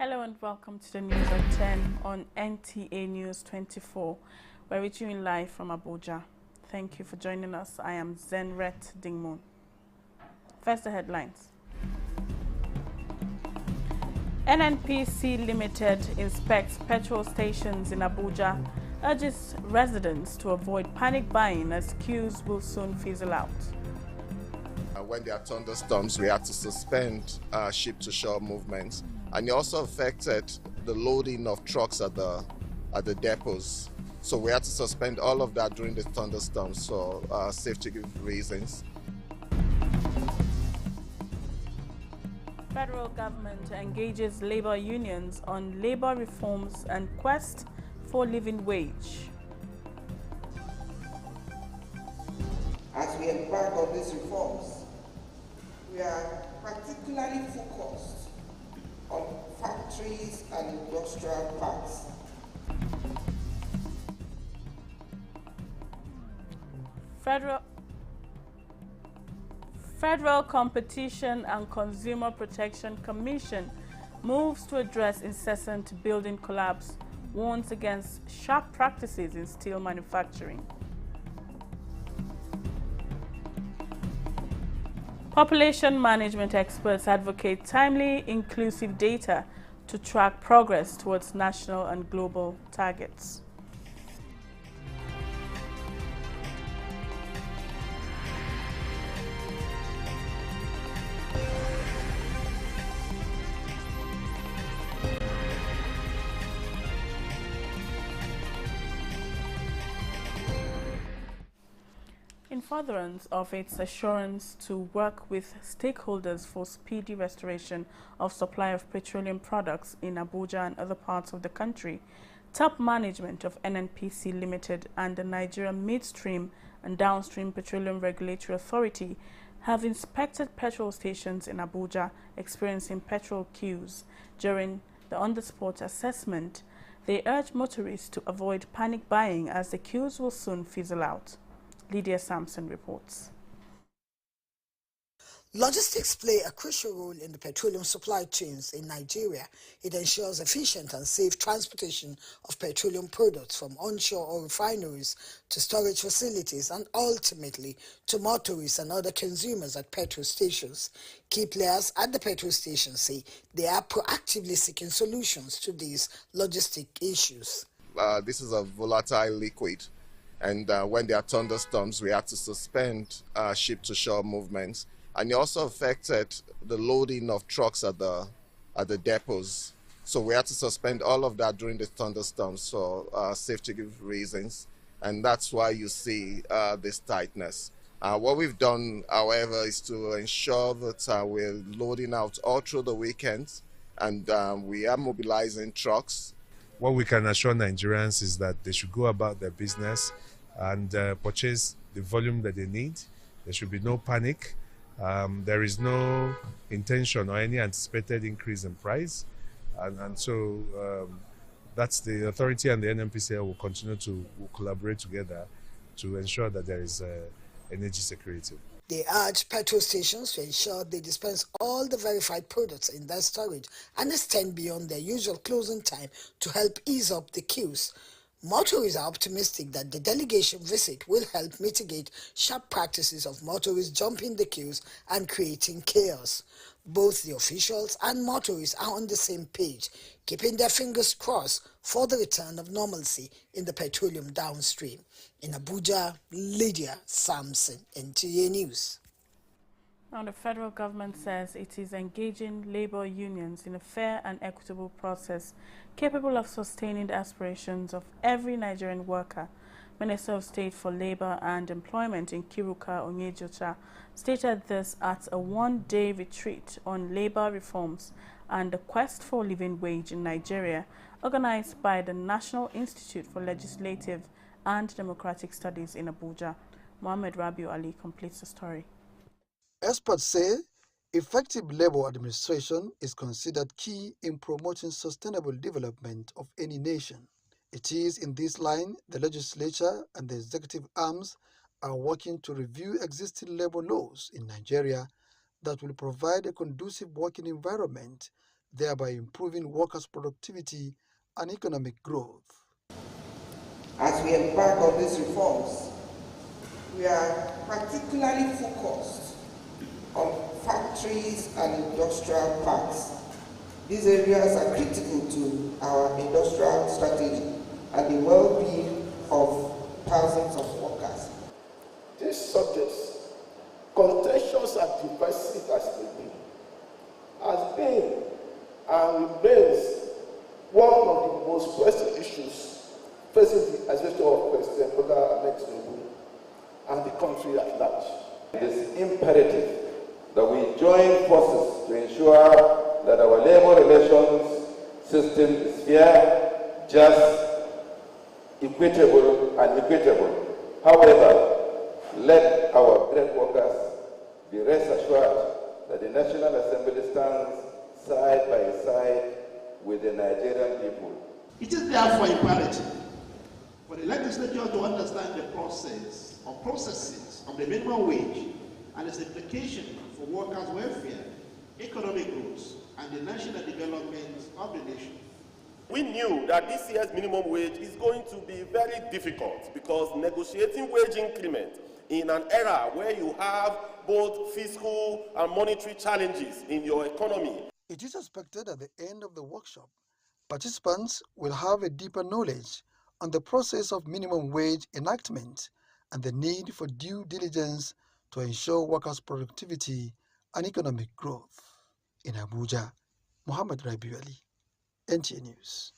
Hello and welcome to the news at 10 on NTA News24. We're reaching you live from Abuja. Thank you for joining us. I am Zenret Dingmoon. First, the headlines. NNPC Limited inspects petrol stations in Abuja, urges residents to avoid panic buying as queues will soon fizzle out. When there are thunderstorms, we had to suspend ship-to-shore movements, and it also affected the loading of trucks at the depots. So we had to suspend all of that during the thunderstorms for safety reasons. Federal government engages labor unions on labor reforms and quest for living wage. As we embark on these reforms, we are particularly focused on factories and industrial parks. Federal Competition and Consumer Protection Commission moves to address incessant building collapse, warns against sharp practices in steel manufacturing. Population management experts advocate timely, inclusive data to track progress towards national and global targets. In furtherance of its assurance to work with stakeholders for speedy restoration of supply of petroleum products in Abuja and other parts of the country, top management of NNPC Limited and the Nigerian Midstream and Downstream Petroleum Regulatory Authority have inspected petrol stations in Abuja experiencing petrol queues. During the on-the-spot assessment, they urge motorists to avoid panic buying as the queues will soon fizzle out. Lydia Sampson reports. Logistics play a crucial role in the petroleum supply chains in Nigeria. It ensures efficient and safe transportation of petroleum products from onshore oil refineries to storage facilities and ultimately to motorists and other consumers at petrol stations. Key players at the petrol stations say they are proactively seeking solutions to these logistic issues. This is a volatile liquid, and when there are thunderstorms, we had to suspend ship-to-shore movements, and it also affected the loading of trucks at the depots. So we had to suspend all of that during the thunderstorms for safety reasons, and that's why you see this tightness. What we've done, however, is to ensure that we're loading out all through the weekends, and we are mobilizing trucks. What we can assure Nigerians is that they should go about their business and purchase the volume that they need. There should be no panic. There is no intention or any anticipated increase in price. And so that's the authority, and the NNPCL will continue to collaborate together to ensure that there is energy security. They urge petrol stations to ensure they dispense all the verified products in their storage and extend beyond their usual closing time to help ease up the queues. Motorists are optimistic that the delegation visit will help mitigate sharp practices of motorists jumping the queues and creating chaos. Both the officials and motorists are on the same page, keeping their fingers crossed for the return of normalcy in the petroleum downstream. In Abuja, Lydia Sampson, NTA News. Now, the federal government says it is engaging labor unions in a fair and equitable process capable of sustaining the aspirations of every Nigerian worker. Minister of State for Labor and Employment in Kiruka Onyejocha stated this at a one-day retreat on labor reforms and the quest for living wage in Nigeria, organized by the National Institute for Legislative and Democratic Studies in Abuja. Mohammed Rabiu Ali completes the story. Experts say effective labor administration is considered key in promoting sustainable development of any nation. It is in this line the legislature and the executive arms are working to review existing labor laws in Nigeria that will provide a conducive working environment thereby improving workers' productivity and economic growth. As we embark on these reforms, we are particularly focused on factories and industrial parks. These areas are critical to our industrial strategy and the well-being of thousands of workers. These subjects, contentious and divisive as they be, has been and remains one of the most pressing issues facing the administration of President Bola Ahmed Tinubu and the country at large. It is imperative that we join forces to ensure that our labor relations system is fair, just, equitable, and equitable. However, let our great workers be rest assured that the National Assembly stands side by side with the Nigerian people. It is therefore imperative for the legislature to understand the process or processes of the minimum wage and its implication for workers' welfare, economic growth, and the national development of the nation. We knew that this year's minimum wage is going to be very difficult because negotiating wage increment in an era where you have both fiscal and monetary challenges in your economy. It is expected at the end of the workshop, participants will have a deeper knowledge on the process of minimum wage enactment and the need for due diligence to ensure workers' productivity and economic growth. In Abuja, Muhammad Rabiu Ali, NTA News.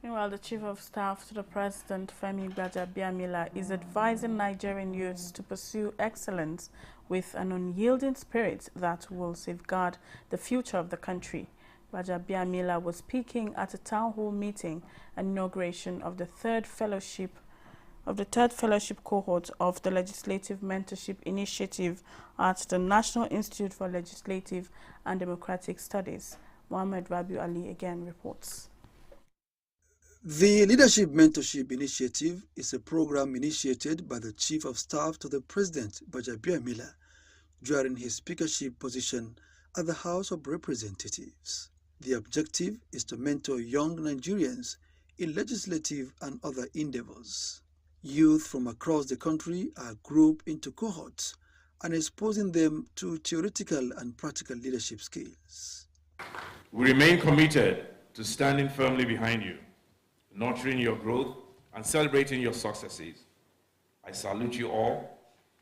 Meanwhile, the Chief of Staff to the President, Femi Gbajabiamila, is advising Nigerian youths to pursue excellence with an unyielding spirit that will safeguard the future of the country. Gbajabiamila was speaking at a town hall meeting and inauguration of the third fellowship cohort of the Legislative Mentorship Initiative at the National Institute for Legislative and Democratic Studies. Mohammed Rabiu Ali again reports. The Leadership Mentorship Initiative is a program initiated by the Chief of Staff to the President, Gbajabiamila, during his speakership position at the House of Representatives. The objective is to mentor young Nigerians in legislative and other endeavors. Youth from across the country are grouped into cohorts and exposing them to theoretical and practical leadership skills. We remain committed to standing firmly behind you, nurturing your growth and celebrating your successes. I salute you all.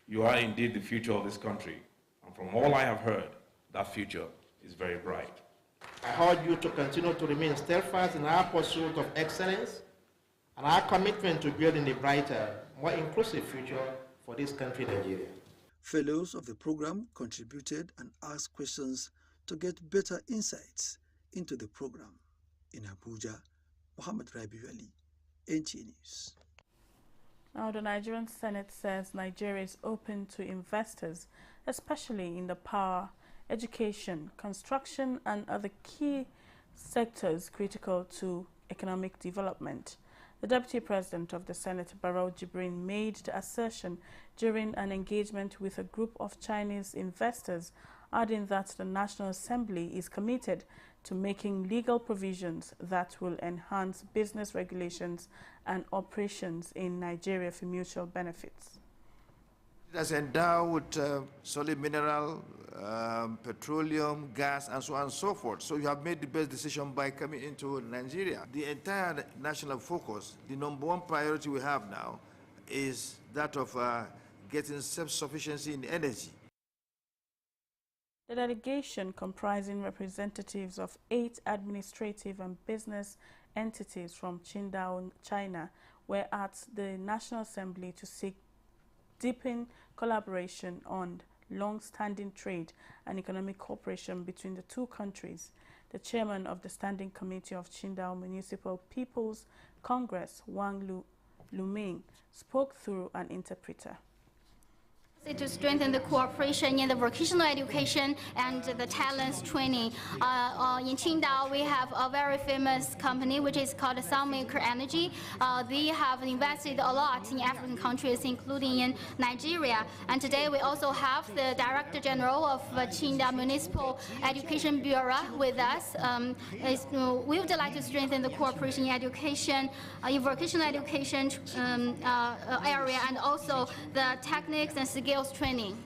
You are indeed the future of this country. And from all I have heard, that future is very bright. I urge you to continue to remain steadfast in our pursuit of excellence and our commitment to building a brighter, more inclusive future for this country, Nigeria. Fellows of the program contributed and asked questions to get better insights into the program. In Abuja, Muhammad Rabiu Ali, NTA News. Now, the Nigerian Senate says Nigeria is open to investors, especially in the power, education, construction, and other key sectors critical to economic development. The Deputy President of the Senate, Barrow Jibrin, made the assertion during an engagement with a group of Chinese investors, adding that the National Assembly is committed to making legal provisions that will enhance business regulations and operations in Nigeria for mutual benefits. It has endowed with solid mineral, petroleum, gas, and so on and so forth. So you have made the best decision by coming into Nigeria. The entire national focus, the number one priority we have now is that of getting self-sufficiency in energy. The delegation, comprising representatives of 8 administrative and business entities from Qingdao, China, were at the National Assembly to seek deepen collaboration on long-standing trade and economic cooperation between the two countries. The chairman of the Standing Committee of Qingdao Municipal People's Congress, Wang Luming, spoke through an interpreter. To strengthen the cooperation in the vocational education and the talents training. In Qingdao, we have a very famous company which is called Sunmaker Energy. They have invested a lot in African countries, including in Nigeria. And today we also have the Director General of Qingdao Municipal Education Bureau with us. We would like to strengthen the cooperation in education, in vocational education area, and also the techniques and skills training.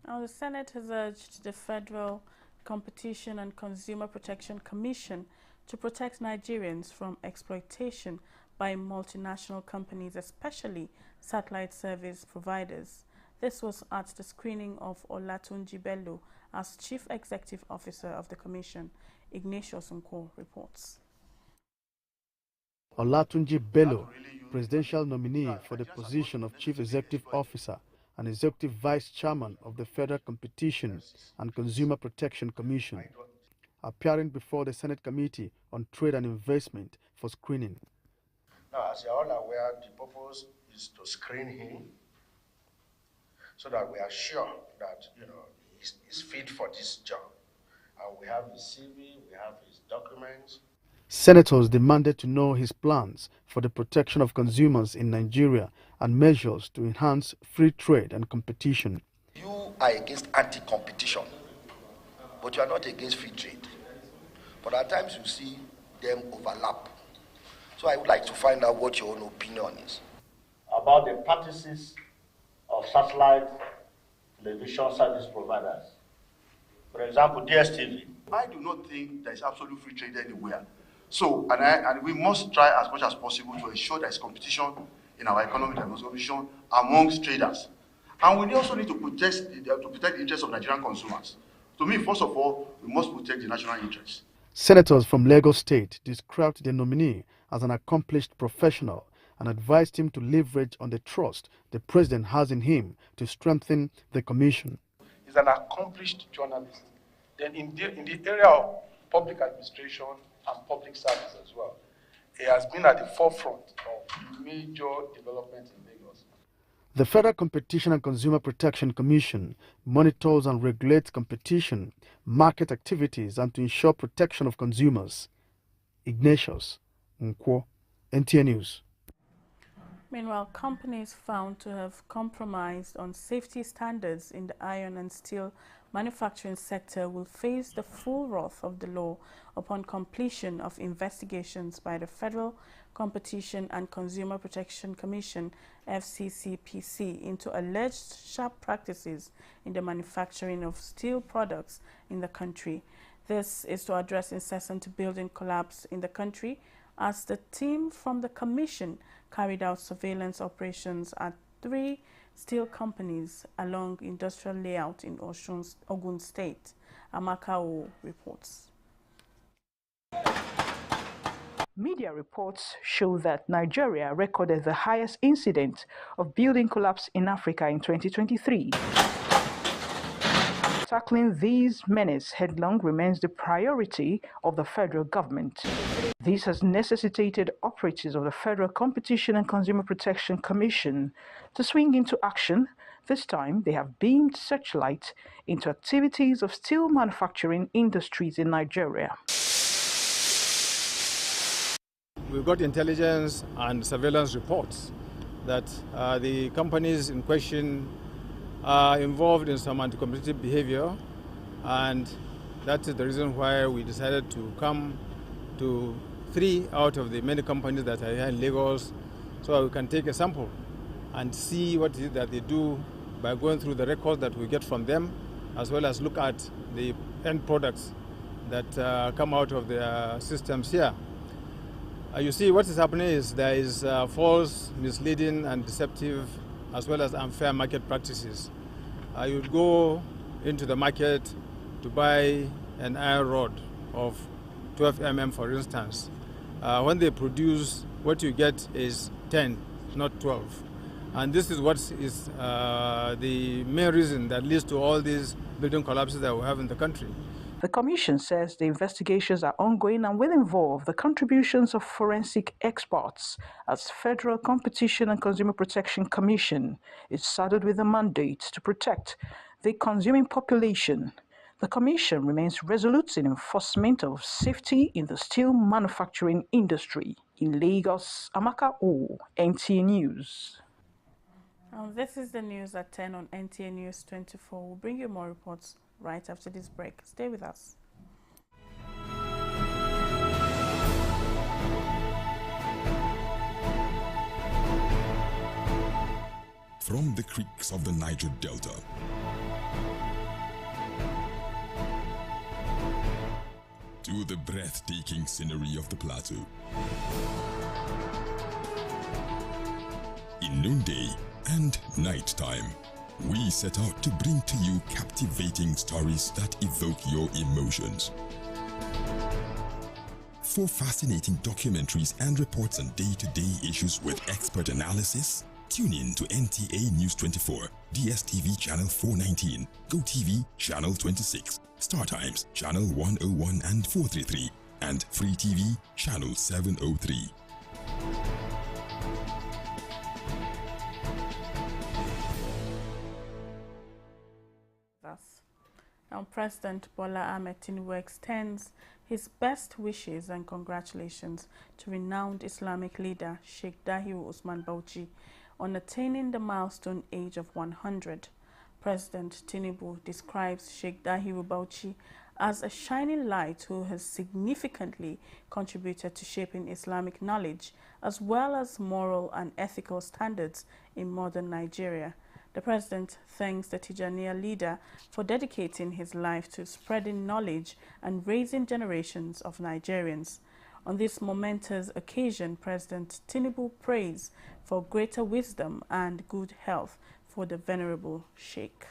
Now, the Senate has urged the Federal Competition and Consumer Protection Commission to protect Nigerians from exploitation by multinational companies, especially satellite service providers. This was at the screening of Olatunji Bello as Chief Executive Officer of the Commission. Ignatius Nko reports. Olatunji Bello, presidential nominee for the position of Chief Executive Officer and Executive Vice Chairman of the Federal Competition and Consumer Protection Commission, appearing before the Senate Committee on Trade and Investment for screening. Now, as you are all aware, the purpose is to screen him so that we are sure that, he's fit for this job. And we have his CV, we have his documents. Senators demanded to know his plans for the protection of consumers in Nigeria and measures to enhance free trade and competition. You are against anti-competition, but you are not against free trade. But at times you see them overlap. So I would like to find out what your own opinion is. About the practices of satellite television service providers. For example, DSTV. I do not think there is absolute free trade anywhere. So, and we must try as much as possible to ensure there is competition in our economic development amongst traders. And we also need to protect the interests of Nigerian consumers. To me, first of all, we must protect the national interests. Senators from Lagos State described the nominee as an accomplished professional and advised him to leverage on the trust the president has in him to strengthen the commission. He's an accomplished journalist. Then in the area of public administration and public service as well, he has been at the forefront of major developments in Lagos. The Federal Competition and Consumer Protection Commission monitors and regulates competition, market activities, and to ensure protection of consumers. Ignatius Nko, NTA News. Meanwhile, companies found to have compromised on safety standards in the iron and steel manufacturing sector will face the full wrath of the law upon completion of investigations by the Federal Competition and Consumer Protection Commission, FCCPC, into alleged sharp practices in the manufacturing of steel products in the country. This is to address incessant building collapse in the country, as the team from the Commission carried out surveillance operations at 3 steel companies along industrial layout in Ogun State. Amakao reports. Media reports show that Nigeria recorded the highest incident of building collapse in Africa in 2023. Tackling these menace headlong remains the priority of the federal government. This has necessitated operatives of the Federal Competition and Consumer Protection Commission to swing into action. This time, they have beamed searchlight into activities of steel manufacturing industries in Nigeria. We've got intelligence and surveillance reports that the companies in question are involved in some anti-competitive behavior, and that is the reason why we decided to come to 3 out of the many companies that are here in Lagos, so we can take a sample and see what it is that they do by going through the records that we get from them, as well as look at the end products that come out of their systems here. You see, what is happening is there is false, misleading and deceptive, as well as unfair market practices. You would go into the market to buy an iron rod of 12 mm, for instance. When they produce, what you get is 10, not 12. And this is what is the main reason that leads to all these building collapses that we have in the country. The Commission says the investigations are ongoing and will involve the contributions of forensic experts as Federal Competition and Consumer Protection Commission is saddled with a mandate to protect the consuming population. The Commission remains resolute in enforcement of safety in the steel manufacturing industry. In Lagos, Amaka O, NTA News. This is the news at 10 on NTA News 24. We'll bring you more reports right after this break. Stay with us. From the creeks of the Niger Delta to the breathtaking scenery of the plateau, in noonday and nighttime, we set out to bring to you captivating stories that evoke your emotions. For fascinating documentaries and reports on day-to-day issues with expert analysis, tune in to NTA News24, DSTV Channel 419, GoTV Channel 26, StarTimes Channel 101 and 433, and Free TV Channel 703. Now, President Bola Ahmed Tinubu extends his best wishes and congratulations to renowned Islamic leader Sheikh Dahiru Usman Bauchi on attaining the milestone age of 100. President Tinubu describes Sheikh Dahiru Bauchi as a shining light who has significantly contributed to shaping Islamic knowledge as well as moral and ethical standards in modern Nigeria. The president thanks the Tijaniya leader for dedicating his life to spreading knowledge and raising generations of Nigerians. On this momentous occasion, President Tinubu prays for greater wisdom and good health for the venerable Sheikh.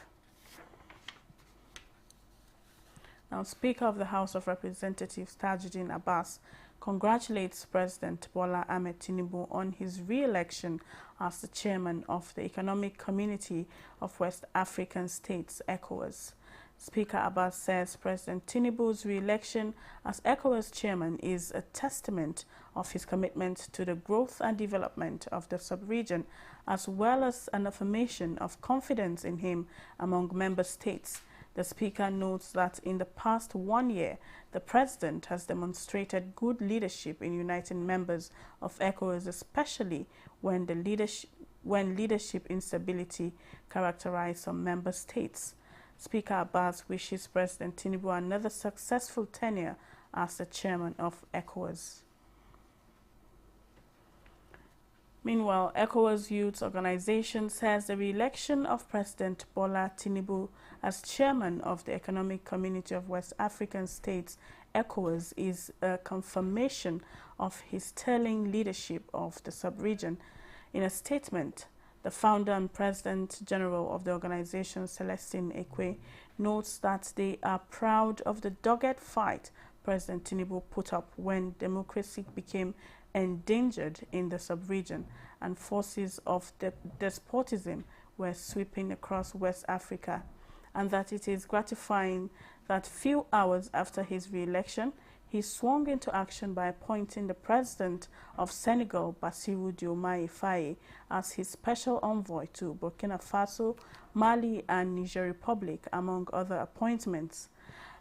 Now, Speaker of the House of Representatives Tajuddin Abbas congratulates President Bola Ahmed Tinubu on his re-election as the chairman of the Economic Community of West African States, ECOWAS. Speaker Abbas says President Tinubu's re-election as ECOWAS chairman is a testament of his commitment to the growth and development of the sub-region, as well as an affirmation of confidence in him among member states. The Speaker notes that in the past 1 year, the President has demonstrated good leadership in uniting members of ECOWAS, especially when leadership instability characterized some member states. Speaker Abbas wishes President Tinubu another successful tenure as the chairman of ECOWAS. Meanwhile, ECOWAS Youth Organization says the re-election of President Bola Tinubu as chairman of the Economic Community of West African States, ECOWAS, is a confirmation of his sterling leadership of the sub-region. In a statement, the founder and President General of the organization, Celestine Ekwe, notes that they are proud of the dogged fight President Tinubu put up when democracy became endangered in the sub-region and forces of despotism were sweeping across West Africa, and that it is gratifying that few hours after his re-election, he swung into action by appointing the President of Senegal, Bassirou Diomaye Faye, as his special envoy to Burkina Faso, Mali, and Niger Republic, among other appointments.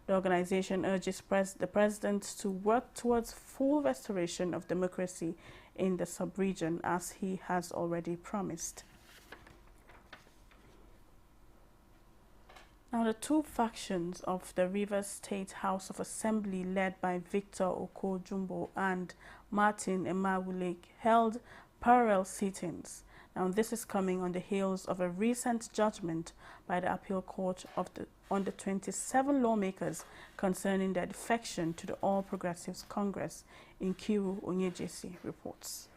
The organization urges the President to work towards full restoration of democracy in the sub-region, as he has already promised. Now, the two factions of the Rivers State House of Assembly, led by Victor Oko-Jumbo and Martin Emawule, held parallel sittings. Now, this is coming on the heels of a recent judgment by the Appeal Court on the 27 lawmakers concerning their defection to the All Progressives Congress. Nkiru Onyejesi reports.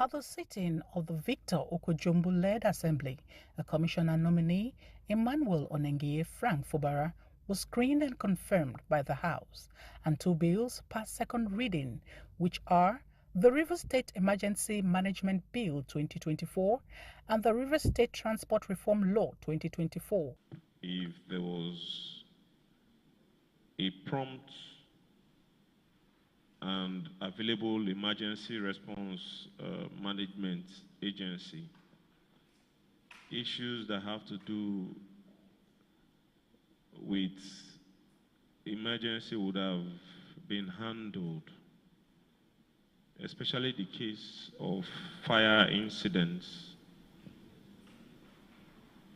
At the sitting of the Victor Oko-Jumbo-led assembly, a commissioner nominee, Emmanuel Onengie Frank Fubara, was screened and confirmed by the House, and two bills passed second reading, which are the Rivers State Emergency Management Bill 2024 and the Rivers State Transport Reform Law 2024. If there was a prompt and available emergency response management agency. Issues that have to do with emergency would have been handled, especially the case of fire incidents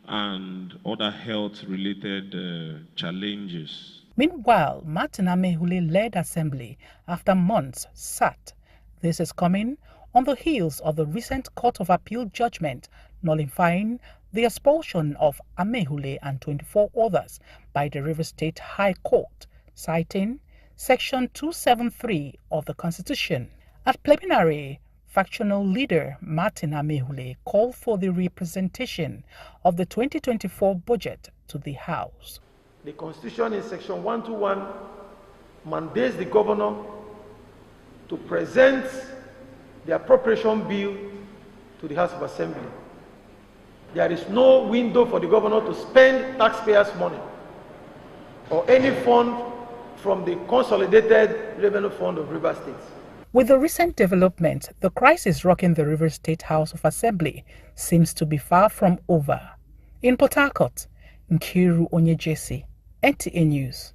and other health-related challenges. Meanwhile, Martin Amehule led assembly after months sat. This is coming on the heels of the recent Court of Appeal judgment nullifying the expulsion of Amehule and 24 others by the Rivers State High Court, citing Section 273 of the Constitution. At preliminary, factional leader Martin Amehule called for the representation of the 2024 budget to the House. The Constitution in Section 121 mandates the governor to present the appropriation bill to the House of Assembly. There is no window for the governor to spend taxpayers' money or any fund from the Consolidated Revenue Fund of River State. With the recent development, the crisis rocking the River State House of Assembly seems to be far from over. In Port Harcourt, Nkiru Onyejesi, NTA News.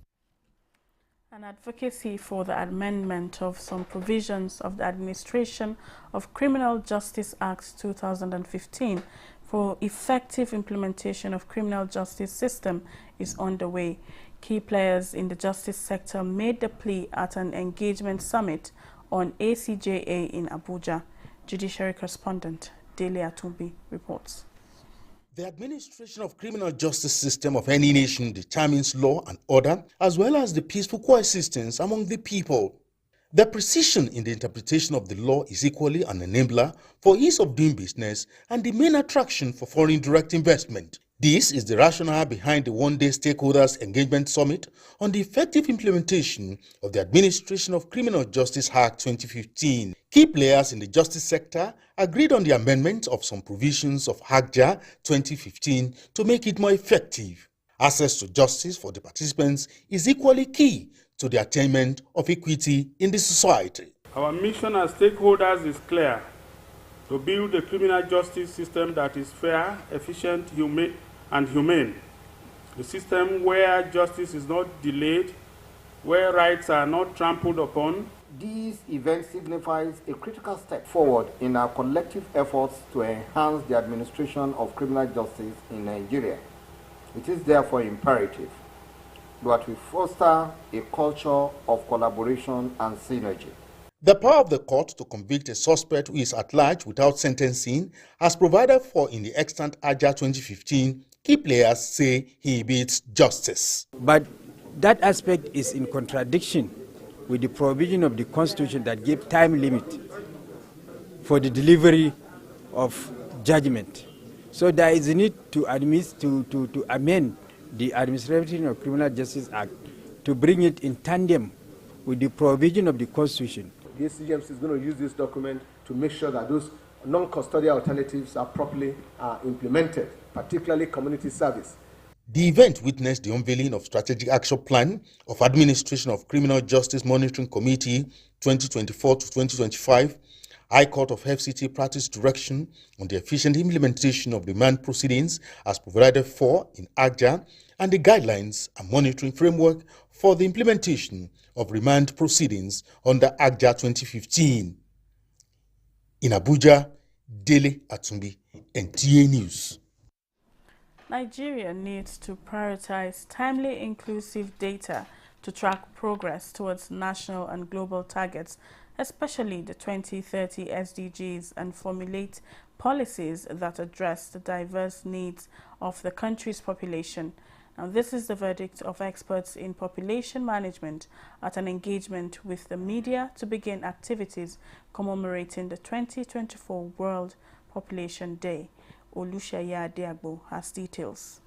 An advocacy for the amendment of some provisions of the Administration of Criminal Justice Act 2015 for effective implementation of criminal justice system is underway. Key players in the justice sector made the plea at an engagement summit on ACJA in Abuja. Judiciary correspondent Dele Atumbi reports. The administration of criminal justice system of any nation determines law and order, as well as the peaceful coexistence among the people. The precision in the interpretation of the law is equally an enabler for ease of doing business and the main attraction for foreign direct investment. This is the rationale behind the one-day Stakeholders Engagement Summit on the effective implementation of the Administration of Criminal Justice Act 2015. Key players in the justice sector agreed on the amendment of some provisions of ACJA 2015 to make it more effective. Access to justice for the participants is equally key to the attainment of equity in the society. Our mission as stakeholders is clear: to build a criminal justice system that is fair, efficient, and humane. A system where justice is not delayed, where rights are not trampled upon. This event signifies a critical step forward in our collective efforts to enhance the administration of criminal justice in Nigeria. It is therefore imperative that we foster a culture of collaboration and synergy. The power of the court to convict a suspect who is at large without sentencing, as provided for in the extant ACJA 2015, key players say he beats justice. But that aspect is in contradiction with the provision of the Constitution that gave time limit for the delivery of judgment. So there is a need to amend the Administration of Criminal Justice Act to bring it in tandem with the provision of the Constitution. The ACGMC is going to use this document to make sure that those non-custodial alternatives are properly implemented, particularly community service. The event witnessed the unveiling of Strategic Action Plan of Administration of Criminal Justice Monitoring Committee 2024 to 2025, High Court of FCT Practice Direction on the efficient implementation of remand proceedings as provided for in ACJA, and the guidelines and monitoring framework for the implementation of remand proceedings under ACJA 2015. In Abuja, Dele Atumbi, NTA News. Nigeria needs to prioritize timely, inclusive data to track progress towards national and global targets, especially the 2030 SDGs, and formulate policies that address the diverse needs of the country's population. Now, this is the verdict of experts in population management at an engagement with the media to begin activities commemorating the 2024 World Population Day. Olushaya Diagbo has details.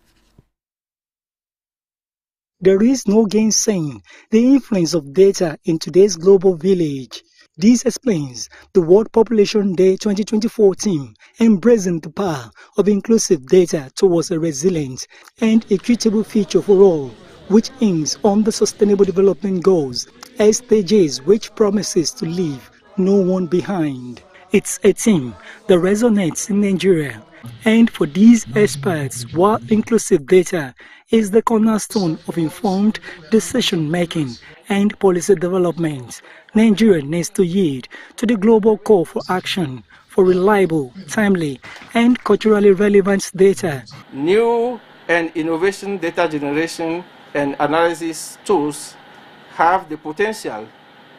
There is no gainsaying the influence of data in today's global village. This explains the World Population Day 2024 theme, embracing the power of inclusive data towards a resilient and equitable future for all, which aims on the Sustainable Development Goals, SDGs, which promises to leave no one behind. It's a theme that resonates in Nigeria. And for these experts, while inclusive data is the cornerstone of informed decision-making and policy development, Nigeria needs to yield to the global call for action for reliable, timely, and culturally relevant data. New and innovation data generation and analysis tools have the potential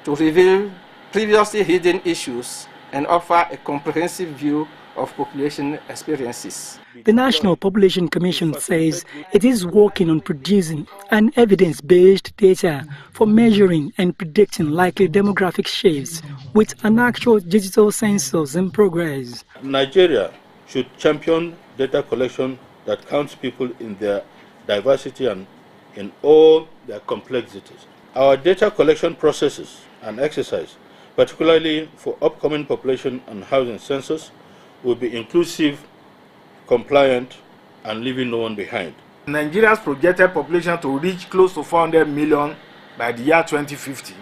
to reveal previously hidden issues and offer a comprehensive view of population experiences. The National Population Commission says it is working on producing an evidence-based data for measuring and predicting likely demographic shifts with an actual digital census in progress. Nigeria should champion data collection that counts people in their diversity and in all their complexities. Our data collection processes and exercise, particularly for upcoming population and housing census, will be inclusive, compliant, and leaving no one behind. Nigeria's projected population to reach close to 400 million by the year 2050.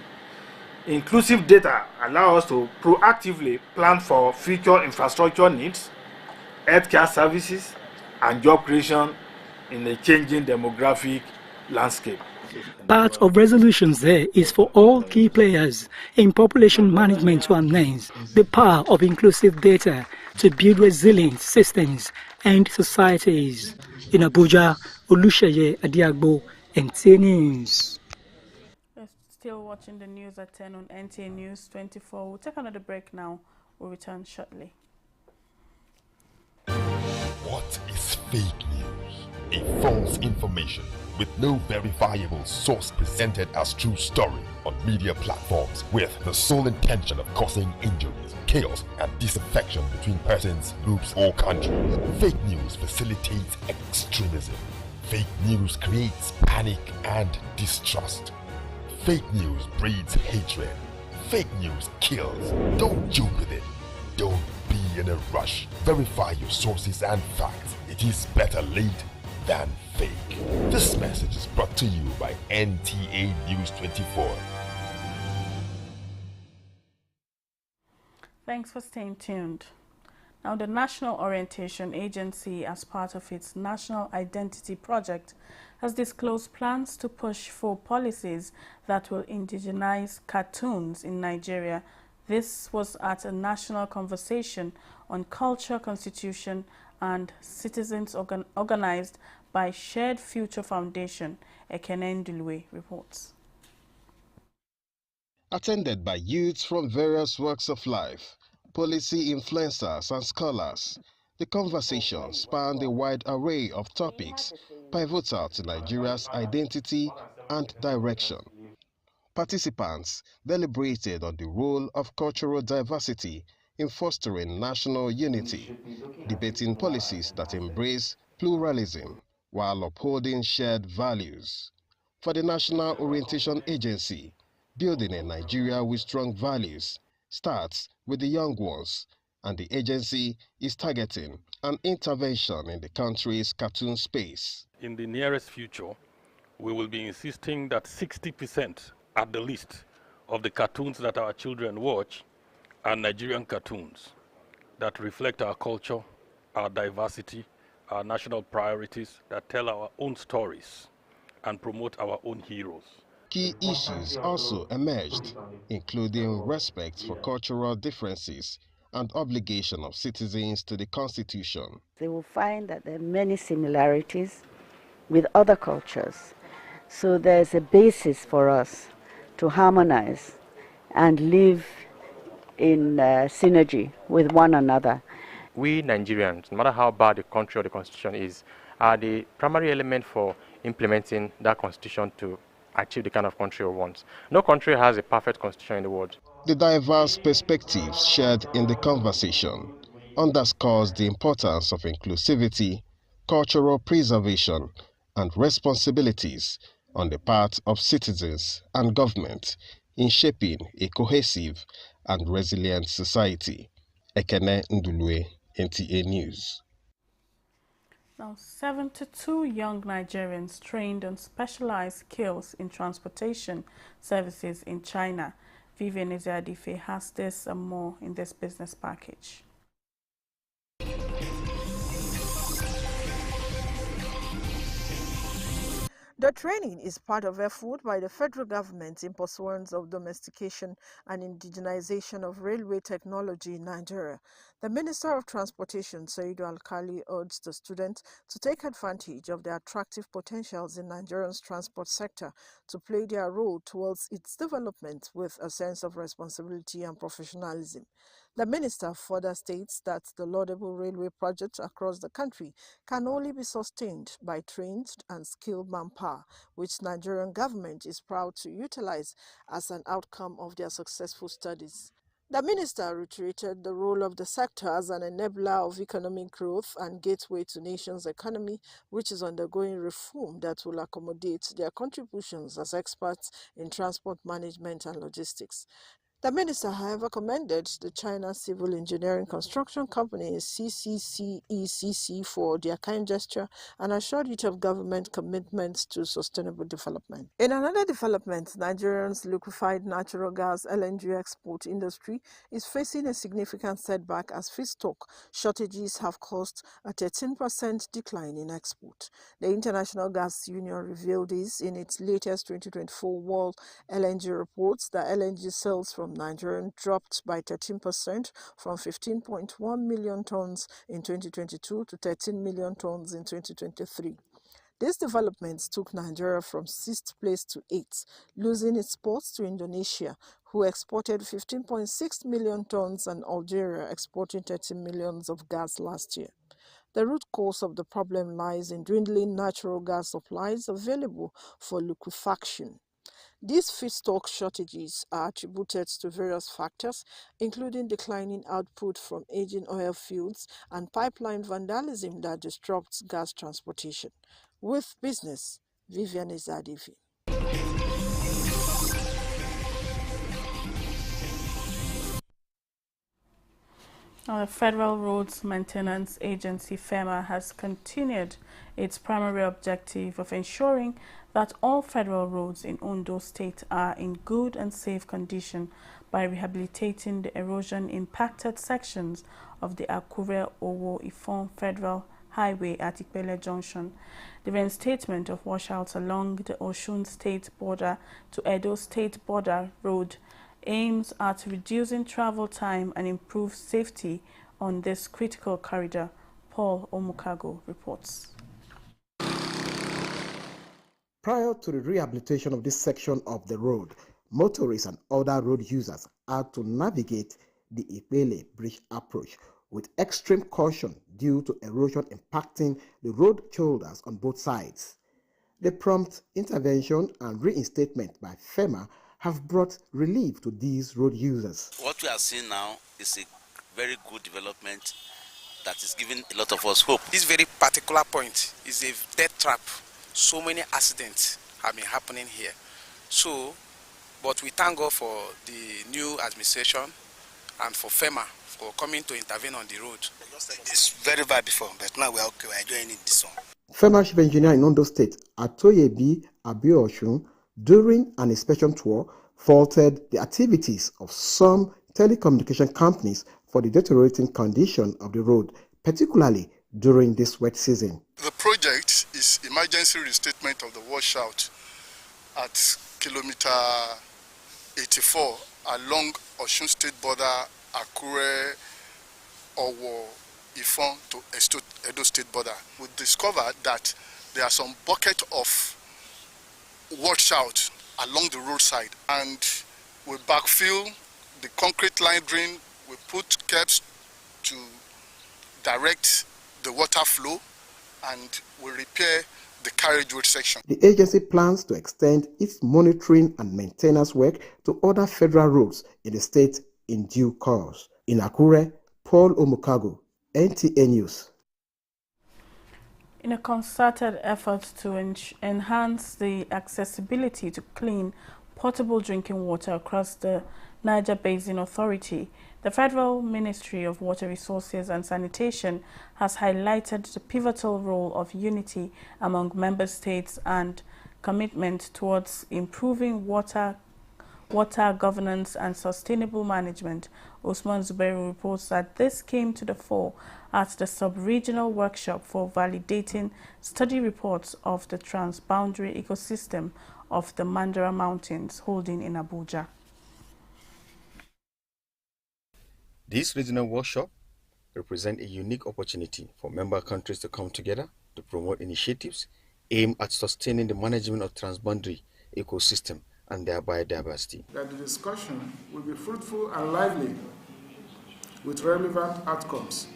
Inclusive data allow us to proactively plan for future infrastructure needs, healthcare services, and job creation in a changing demographic landscape. Part of resolutions there is for all key players in population management to harness the power of inclusive data to build resilient systems and societies. In Abuja, Olusheye Adiagbo, NTA News. Still watching the news at 10 on NTA News 24. We'll take another break now. We'll return shortly. What is fake news? A false information with no verifiable source presented as true story on media platforms with the sole intention of causing injuries, chaos, and disaffection between persons, groups, or countries. Fake news facilitates extremism. Fake news creates panic and distrust. Fake news breeds hatred. Fake news kills. Don't joke with it. Don't be in a rush. Verify your sources and facts. It is better late than fake. This message is brought to you by NTA News24. Thanks for staying tuned. Now, the National Orientation Agency, as part of its National Identity Project, has disclosed plans to push for policies that will indigenize cartoons in Nigeria. This was at a national conversation on culture, constitution, and citizens organized by Shared Future Foundation. Ekene Ndulwe reports. Attended by youths from various walks of life, policy influencers and scholars, the conversation spanned a wide array of topics pivotal to Nigeria's identity and direction. Participants deliberated on the role of cultural diversity in fostering national unity, debating policies that embrace pluralism while upholding shared values. For the National Orientation Agency, building a Nigeria with strong values starts with the young ones, and the agency is targeting an intervention in the country's cartoon space. In the nearest future, we will be insisting that 60% at the least of the cartoons that our children watch are Nigerian cartoons that reflect our culture, our diversity, our national priorities, that tell our own stories and promote our own heroes. Key issues also emerged, including respect for cultural differences and obligation of citizens to the Constitution. They will find that there are many similarities with other cultures. So there's a basis for us to harmonize and live in synergy with one another. We Nigerians, no matter how bad the country or the Constitution is, are the primary element for implementing that Constitution to achieve the kind of country we want. No country has a perfect Constitution in the world. The diverse perspectives shared in the conversation underscores the importance of inclusivity, cultural preservation, and responsibilities on the part of citizens and government in shaping a cohesive and resilient society. Ekene Ndulwe, NTA News. Now, 72 young Nigerians trained on specialized skills in transportation services in China. Vivian Iziadife has this and more in this business package. The training is part of effort by the federal government in pursuance of domestication and indigenization of railway technology in Nigeria. The Minister of Transportation, Saidu Alkali, urged the students to take advantage of the attractive potentials in Nigeria's transport sector to play their role towards its development with a sense of responsibility and professionalism. The minister further states that the laudable railway projects across the country can only be sustained by trained and skilled manpower, which Nigerian government is proud to utilize as an outcome of their successful studies. The minister reiterated the role of the sector as an enabler of economic growth and gateway to nation's economy, which is undergoing reform that will accommodate their contributions as experts in transport management and logistics. The minister, however, commended the China Civil Engineering Construction Company CCCECC for their kind gesture and assured it of government commitment to sustainable development. In another development, Nigeria's liquefied natural gas LNG export industry is facing a significant setback as feedstock shortages have caused a 13% decline in export. The International Gas Union revealed this in its latest 2024 World LNG reports that LNG sales from Nigeria dropped by 13% from 15.1 million tons in 2022 to 13 million tons in 2023. These developments took Nigeria from 6th place to 8th, losing its ports to Indonesia, who exported 15.6 million tons, and Algeria exporting 13 million of gas last year. The root cause of the problem lies in dwindling natural gas supplies available for liquefaction. These feedstock shortages are attributed to various factors, including declining output from aging oil fields and pipeline vandalism that disrupts gas transportation. With business, Vivian Iziadife. Now, the Federal Roads Maintenance Agency, FEMA, has continued its primary objective of ensuring that all federal roads in Ondo State are in good and safe condition by rehabilitating the erosion-impacted sections of the Akure-Owo-Ifon Federal Highway at Ipele Junction. The reinstatement of washouts along the Osun State border to Edo State border road aims at reducing travel time and improve safety on this critical corridor. Paul Omukago reports. Prior to the rehabilitation of this section of the road, motorists and other road users had to navigate the Ipele Bridge approach with extreme caution due to erosion impacting the road shoulders on both sides. The prompt intervention and reinstatement by FEMA have brought relief to these road users. What we are seeing now is a very good development that is giving a lot of us hope. This very particular point is a death trap. So many accidents have been happening here. But we thank God for the new administration and for FEMA for coming to intervene on the road. It's very bad before, but now we're okay. We're enjoying it this one. FEMA Chief Engineer in Ondo State, Atoyebi Abioshun, during an inspection tour, faulted the activities of some telecommunication companies for the deteriorating condition of the road, particularly during this wet season. The project is emergency restatement of the washout at kilometer 84 along Osun State border, Akure, Owo, Ifon to Edo State border. We discovered that there are some bucket of washout along the roadside, and we backfill the concrete line drain. We put caps to direct the water flow, and we repair the carriage road section. The agency plans to extend its monitoring and maintenance work to other federal roads in the state in due course. In Akure, Paul Omukago, NTA News. In a concerted effort to enhance the accessibility to clean, potable drinking water across the Niger Basin Authority, the Federal Ministry of Water Resources and Sanitation has highlighted the pivotal role of unity among member states and commitment towards improving water governance and sustainable management. Usman Zubairu reports that this came to the fore at the sub-regional workshop for validating study reports of the transboundary ecosystem of the Mandara Mountains holding in Abuja. This regional workshop represents a unique opportunity for member countries to come together to promote initiatives aimed at sustaining the management of transboundary ecosystem and their biodiversity. That the discussion will be fruitful and lively with relevant outcomes,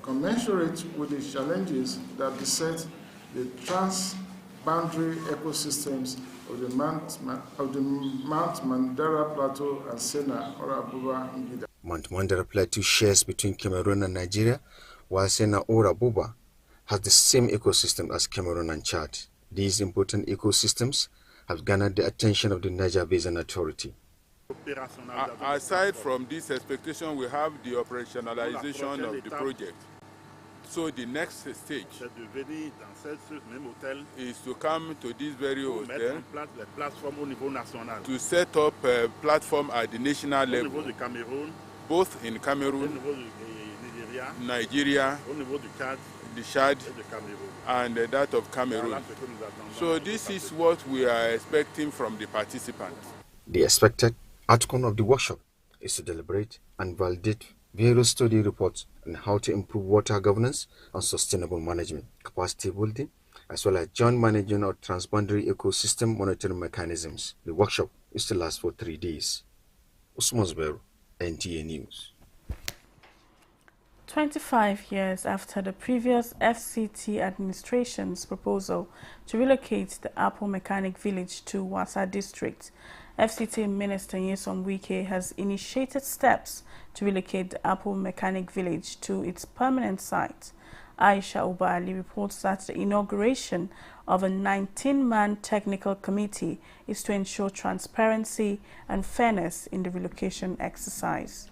commensurate with the challenges that beset the transboundary ecosystems of the Mount Mandara Plateau and Sena or Abuba Ngida. Mount Mandara Plateau shares between Cameroon and Nigeria, while Sena or Abuba has the same ecosystem as Cameroon and Chad. These important ecosystems have garnered the attention of the Niger Basin Authority. Aside from this expectation, we have the operationalization of the project. So the next stage is to come to this very hotel to set up a platform at the national level, both in Cameroon, Nigeria, the Chad, and that of Cameroon. So this is what we are expecting from the participants. The expected outcome of the workshop is to deliberate and validate various study reports on how to improve water governance and sustainable management, capacity building, as well as joint management of transboundary ecosystem monitoring mechanisms. The workshop is to last for 3 days. Usman Zubairu, NTA News. 25 years after the previous FCT administration's proposal to relocate the Apple Mechanic Village to Wasa District, FCT Minister Nyesom Wike has initiated steps to relocate the Apple Mechanic Village to its permanent site. Aisha Ubali reports that the inauguration of a 19-man technical committee is to ensure transparency and fairness in the relocation exercise.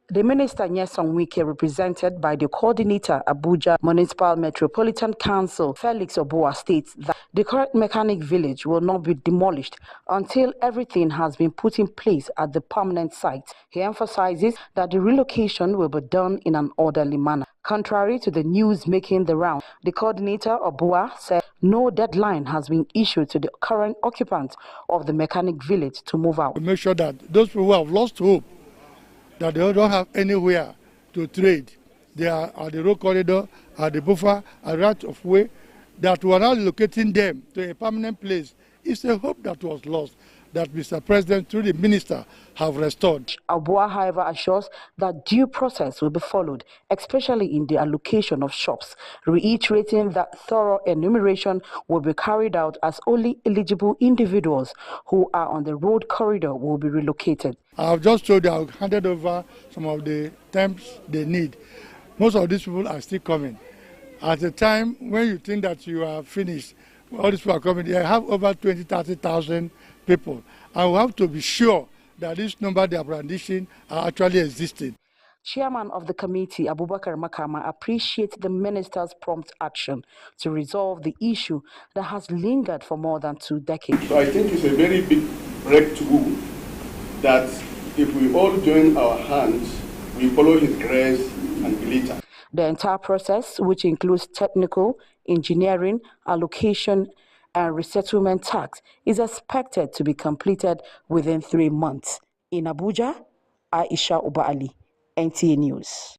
The Minister Nyesom Wike, represented by the coordinator Abuja Municipal Metropolitan Council Felix Oboa, states that the current mechanic village will not be demolished until everything has been put in place at the permanent site. He emphasizes that the relocation will be done in an orderly manner. Contrary to the news making the round, the coordinator Oboa said no deadline has been issued to the current occupants of the mechanic village to move out. To make sure that those people who have lost hope, that they don't have anywhere to trade. They are at the road corridor, at the buffer, at right of way, that we are now locating them to a permanent place. It's a hope that was lost, that Mr. President, through the minister, have restored. Abua, however, assures that due process will be followed, especially in the allocation of shops, reiterating that thorough enumeration will be carried out as only eligible individuals who are on the road corridor will be relocated. I've just told you I've handed over some of the temps they need. Most of these people are still coming. At the time when you think that you are finished, all these people are coming. They have over 30,000 people. And we have to be sure that this number they are brandishing are actually existing. Chairman of the committee, Abubakar Makama, appreciates the minister's prompt action to resolve the issue that has lingered for more than 2 decades. So I think it's a very big breakthrough that if we all join our hands, we follow his grace and glitter. The entire process, which includes technical, engineering, allocation, and resettlement tax, is expected to be completed within 3 months. In Abuja, Aisha Uba-Ali, NTA News.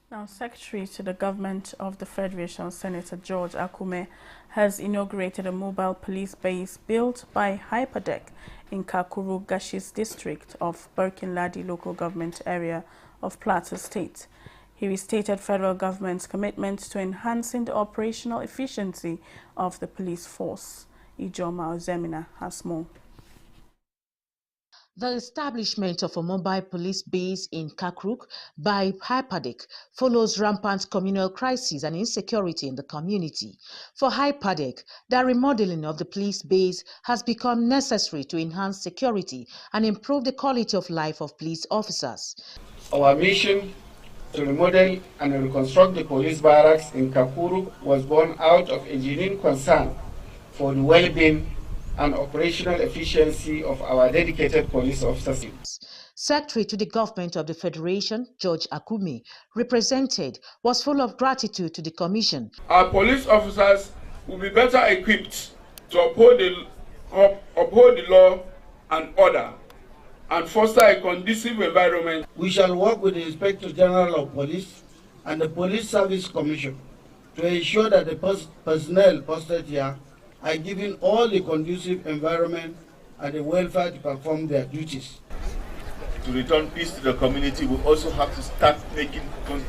Now, Secretary to the Government of the Federation, Senator George Akume, has inaugurated a mobile police base built by Hyperdeck in Kakuru Gashis district of Birkin-Ladi local government area of Plateau State. He restated federal government's commitment to enhancing the operational efficiency of the police force. Ijoma Ozemina has more. The establishment of a mobile police base in Kakruk by Hyperdeck follows rampant communal crisis and insecurity in the community. For Hyperdeck, the remodeling of the police base has become necessary to enhance security and improve the quality of life of police officers. Our mission to remodel and reconstruct the police barracks in Kakuru was born out of a genuine concern for the well-being and operational efficiency of our dedicated police officers. Secretary to the Government of the Federation, George Akume, represented, was full of gratitude to the Commission. Our police officers will be better equipped to uphold the law and order and foster a conducive environment. We shall work with the Inspector General of Police and the Police Service Commission to ensure that the personnel posted here are given all the conducive environment and the welfare to perform their duties. To return peace to the community, we also have to start making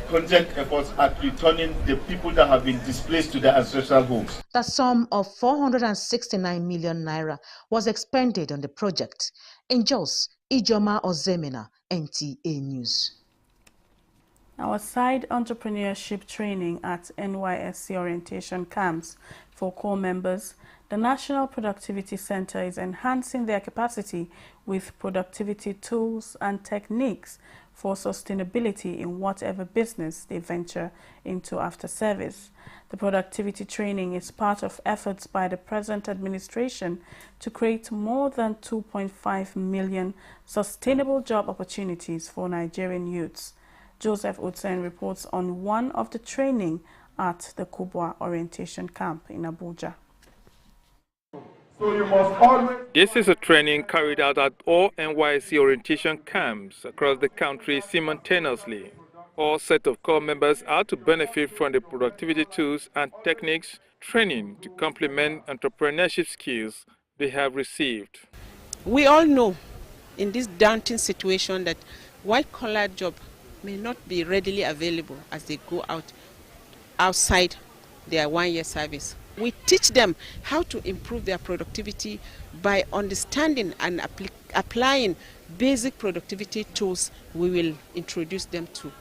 concerted efforts at returning the people that have been displaced to their ancestral homes. The sum of 469 million naira was expended on the project. In Jos, Ijoma Ozemena, NTA News. Our side entrepreneurship training at NYSC orientation camps for core members, the National Productivity Center is enhancing their capacity with productivity tools and techniques for sustainability in whatever business they venture into after service. The productivity training is part of efforts by the present administration to create more than 2.5 million sustainable job opportunities for Nigerian youths. Joseph Utsen reports on one of the training at the Kubwa Orientation Camp in Abuja. So you must always... This is a training carried out at all NYSC orientation camps across the country simultaneously. All set of core members are to benefit from the productivity tools and techniques training to complement entrepreneurship skills they have received. We all know in this daunting situation that white-collar job may not be readily available as they go outside their one-year service. We teach them how to improve their productivity by understanding and applying basic productivity tools we will introduce them to.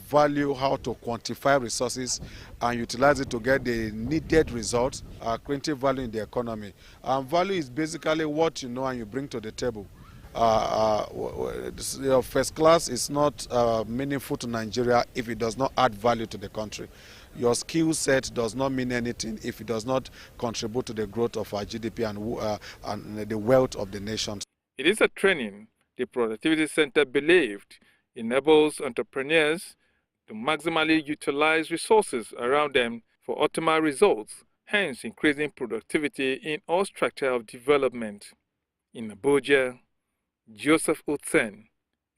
Value how to quantify resources and utilize it to get the needed results, creating value in the economy. Value is basically what you know and you bring to the table. First class is not meaningful to Nigeria if it does not add value to the country. Your skill set does not mean anything if it does not contribute to the growth of our GDP and the wealth of the nation. It is a training the Productivity Center believed enables entrepreneurs to maximally utilize resources around them for optimal results, hence increasing productivity in all structure of development. In Abuja, Joseph Utsen,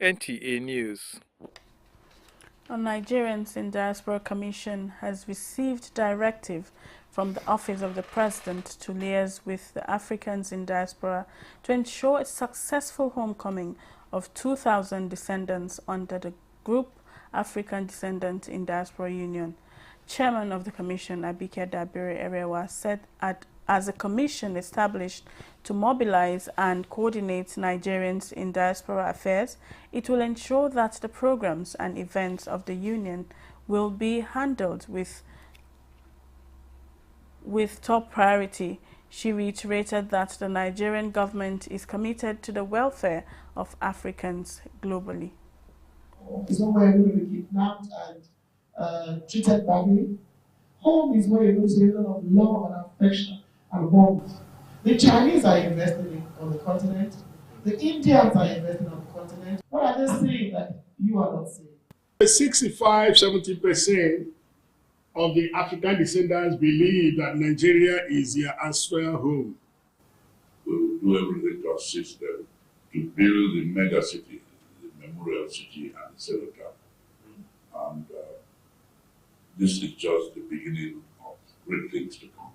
NTA News. A Nigerians in Diaspora Commission has received directive from the Office of the President to liaise with the Africans in Diaspora to ensure a successful homecoming of 2,000 descendants under the Group African Descendants in Diaspora Union. Chairman of the Commission, Abike Dabiri Erewa, said as a commission established to mobilize and coordinate Nigerians in diaspora affairs, it will ensure that the programs and events of the union will be handled with top priority. She reiterated that the Nigerian government is committed to the welfare of Africans globally. It's not where you're going to be kidnapped and treated badly. Home is where you're going to see a lot of love and affection and warmth. The Chinese are investing on the continent. The Indians are investing on the continent. What are they saying that you are not saying? 65–70% of the African descendants believe that Nigeria is their ancestral home. We will do everything to assist them to build the mega city, the memorial city, and the cenotaph. And this is just the beginning of great things to come.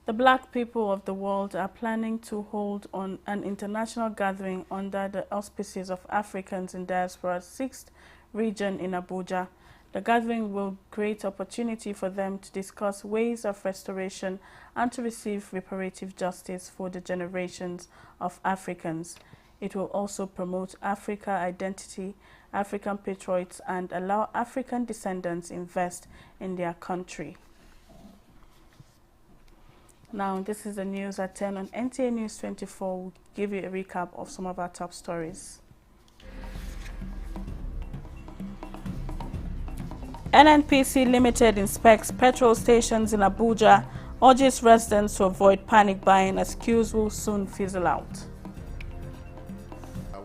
The Black people of the world are planning to hold on an international gathering under the auspices of Africans in Diaspora's 6th region in Abuja. The gathering will create opportunity for them to discuss ways of restoration and to receive reparative justice for the generations of Africans. It will also promote Africa identity, African patriots, and allow African descendants invest in their country. Now, this is the news at 10 on NTA News 24. We'll give you a recap of some of our top stories. NNPC Limited inspects petrol stations in Abuja, urges residents to avoid panic buying as queues will soon fizzle out.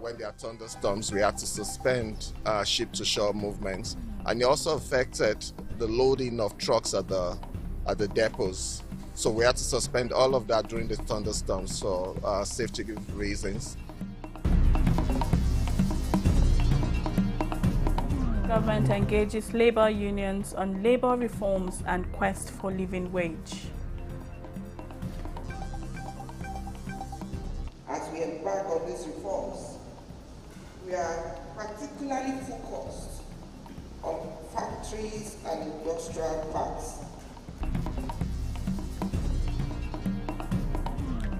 When there are thunderstorms, we had to suspend ship-to-shore movements, and it also affected the loading of trucks at the depots. So we had to suspend all of that during the thunderstorms for safety reasons. Government engages labor unions on labor reforms and quest for living wage. As we embark on these reforms, we are particularly focused on factories and industrial parks.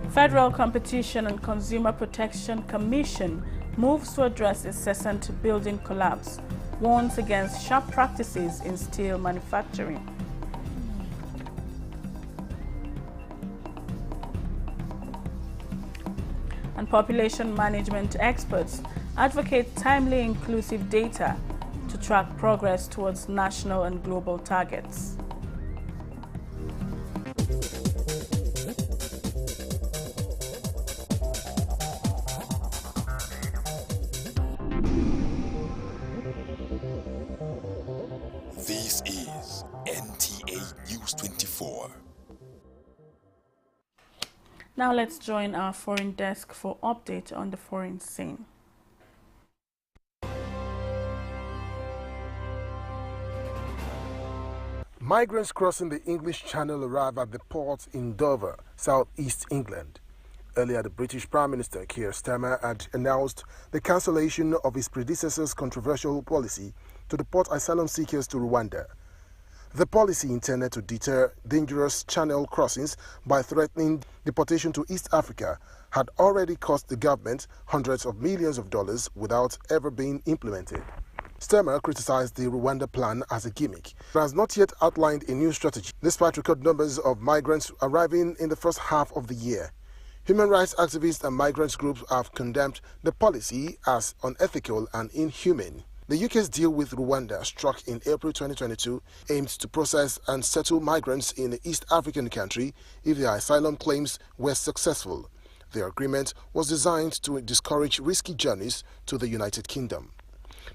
Federal Competition and Consumer Protection Commission moves to address incessant building collapse, warns against sharp practices in steel manufacturing. And population management experts advocate timely inclusive data to track progress towards national and global targets. This is NTA News 24. Now let's join our foreign desk for update on the foreign scene. Migrants crossing the English Channel arrive at the port in Dover, southeast England. Earlier, the British Prime Minister Keir Starmer had announced the cancellation of his predecessor's controversial policy to deport asylum seekers to Rwanda. The policy intended to deter dangerous channel crossings by threatening deportation to East Africa had already cost the government hundreds of millions of dollars without ever being implemented. Starmer criticized the Rwanda plan as a gimmick. It has not yet outlined a new strategy, despite record numbers of migrants arriving in the first half of the year. Human rights activists and migrants groups have condemned the policy as unethical and inhumane. The UK's deal with Rwanda, struck in April 2022, aimed to process and settle migrants in the East African country if their asylum claims were successful. The agreement was designed to discourage risky journeys to the United Kingdom.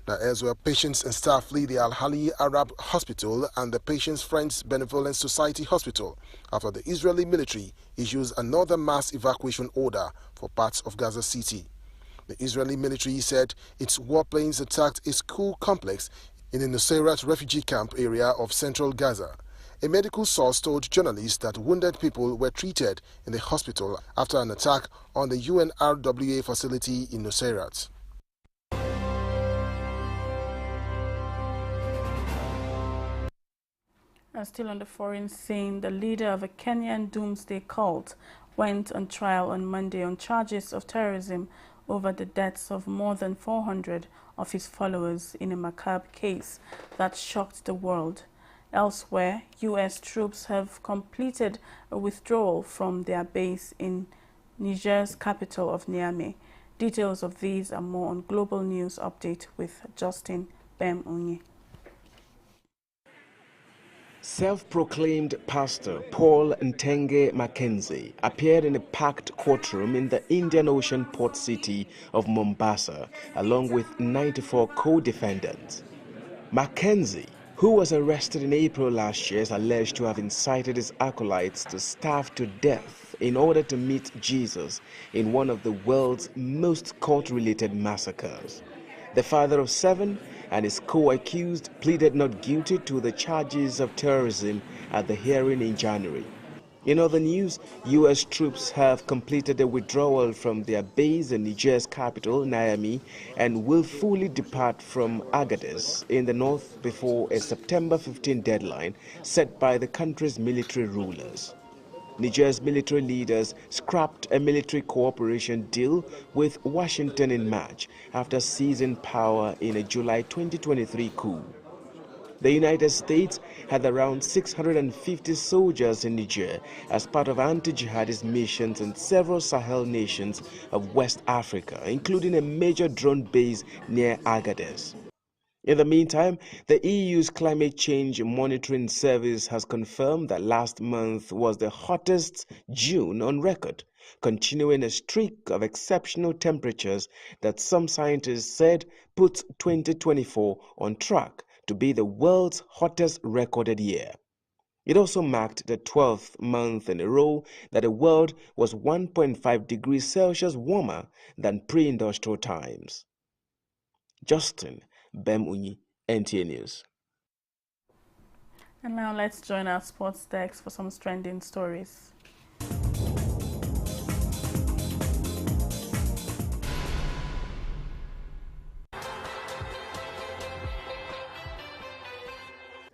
Now, as well, patients and staff flee the Al-Hali Arab Hospital and the Patients' Friends Benevolent Society Hospital after the Israeli military issues another mass evacuation order for parts of Gaza City. The Israeli military said its warplanes attacked a school complex in the Nuseirat refugee camp area of central Gaza. A medical source told journalists that wounded people were treated in the hospital after an attack on the UNRWA facility in Nuseirat. And still on the foreign scene, the leader of a Kenyan doomsday cult went on trial on Monday on charges of terrorism over the deaths of more than 400 of his followers in a macabre case that shocked the world. Elsewhere, U.S. troops have completed a withdrawal from their base in Niger's capital of Niamey. Details of these and more on Global News Update with Justin Bem-Onye. Self-proclaimed pastor Paul Ntenge Mackenzie appeared in a packed courtroom in the Indian Ocean port city of Mombasa, along with 94 co-defendants. Mackenzie, who was arrested in April last year, is alleged to have incited his acolytes to starve to death in order to meet Jesus in one of the world's most court-related massacres. The father of 7 and his co-accused pleaded not guilty to the charges of terrorism at the hearing in January. In other news, U.S. troops have completed a withdrawal from their base in Niger's capital, Niamey, and will fully depart from Agadez in the north before a September 15 deadline set by the country's military rulers. Niger's military leaders scrapped a military cooperation deal with Washington in March after seizing power in a July 2023 coup. The United States had around 650 soldiers in Niger as part of anti-jihadist missions in several Sahel nations of West Africa, including a major drone base near Agadez. In the meantime, the EU's Climate Change Monitoring Service has confirmed that last month was the hottest June on record, continuing a streak of exceptional temperatures that some scientists said puts 2024 on track to be the world's hottest recorded year. It also marked the 12th month in a row that the world was 1.5 degrees Celsius warmer than pre-industrial times. Justin Bemunyi, NTA News. And now let's join our sports desk for some trending stories.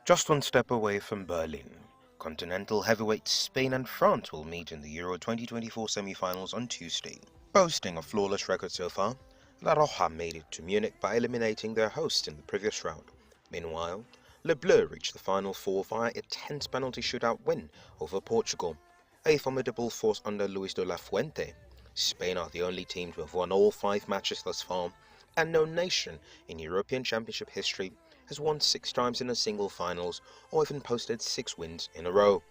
Just one step away from Berlin, continental heavyweights Spain and France will meet in the Euro 2024 semi-finals on Tuesday. Boasting a flawless record so far, La Roja made it to Munich by eliminating their host in the previous round. Meanwhile, Le Bleu reached the Final Four via a tense penalty shootout win over Portugal, a formidable force under Luis de la Fuente. Spain are the only team to have won all 5 matches thus far, and no nation in European Championship history has won 6 times in a single finals or even posted 6 wins in a row.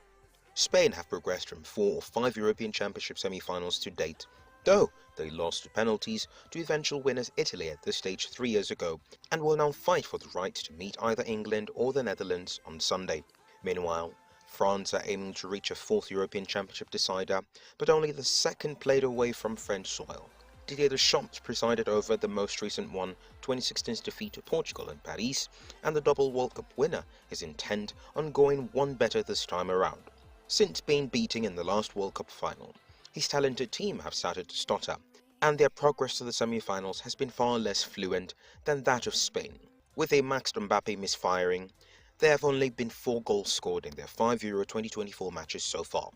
Spain have progressed from 4 or 5 European Championship semi-finals to date, though they lost to penalties to eventual winners Italy at this stage 3 years ago, and will now fight for the right to meet either England or the Netherlands on Sunday. Meanwhile, France are aiming to reach a 4th European Championship decider, but only the 2nd played away from French soil. Didier Deschamps presided over the most recent one, 2016's defeat to Portugal in Paris, and the double World Cup winner is intent on going one better this time around. Since being beaten in the last World Cup final, his talented team have started to stutter, and their progress to the semi-finals has been far less fluent than that of Spain. With a Max Mbappe misfiring, there have only been 4 goals scored in their 5 Euro 2024 matches so far,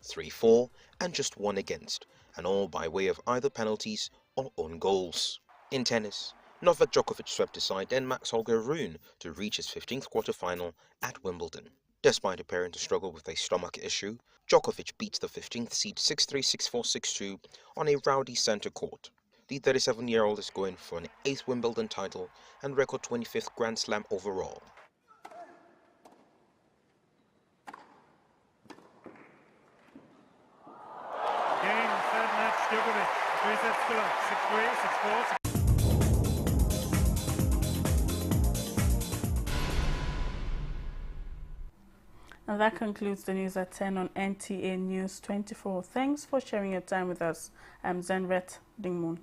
3 for and just 1 against, and all by way of either penalties or own goals. In tennis, Novak Djokovic swept aside Denmark's Holger Rune to reach his 15th quarter-final at Wimbledon. Despite appearing to struggle with a stomach issue, Djokovic beat the 15th seed 6-3, 6-4, 6-2 on a rowdy centre court. The 37-year-old is going for an 8th Wimbledon title and record 25th Grand Slam overall. Game, third match, Djokovic. 3 sets to love. 6-3, 6-4. And that concludes the news at 10 on NTA News 24. Thanks for sharing your time with us. I'm Zenret Dingmoon.